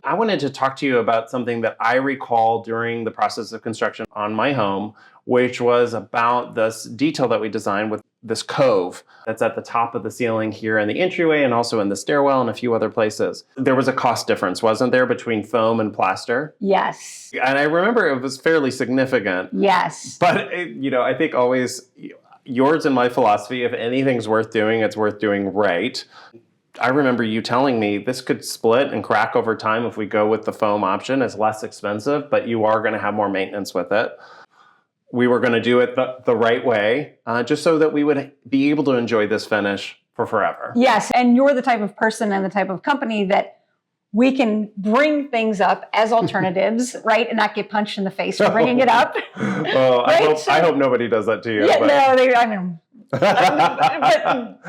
I wanted to talk to you about something that I recall during the process of construction on my home, which was about this detail that we designed with this cove that's at the top of the ceiling here in the entryway and also in the stairwell and a few other places. There was a cost difference, wasn't there, between foam and plaster? Yes. And I remember it was fairly significant. Yes. But, I think always yours and my philosophy, if anything's worth doing, it's worth doing right. I remember you telling me this could split and crack over time if we go with the foam option. It's less expensive, but you are going to have more maintenance with it. We were going to do it the right way, just so that we would be able to enjoy this finish for forever. Yes, and you're the type of person and the type of company that we can bring things up as alternatives, right, and not get punched in the face for bringing it up. Well, right? I hope nobody does that to you. Yeah, no,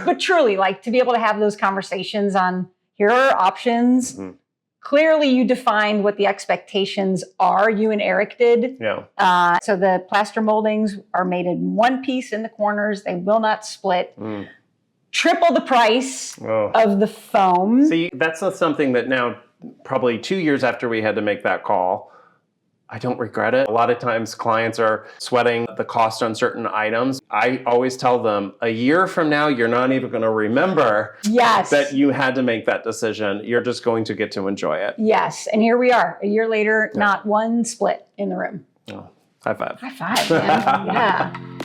but truly, like, to be able to have those conversations on here are options. Mm-hmm. Clearly, you defined what the expectations are. You and Eric did. Yeah. So the plaster moldings are made in one piece in the corners. They will not split. Triple the price of the foam. See, that's not something that now, probably 2 years after we had to make that call, I don't regret it. A lot of times clients are sweating the cost on certain items. I always tell them, a year from now, you're not even going to remember that you had to make that decision. You're just going to get to enjoy it. Yes. And here we are, a year later, not one split in the room. Oh, high five. High five, man. Yeah.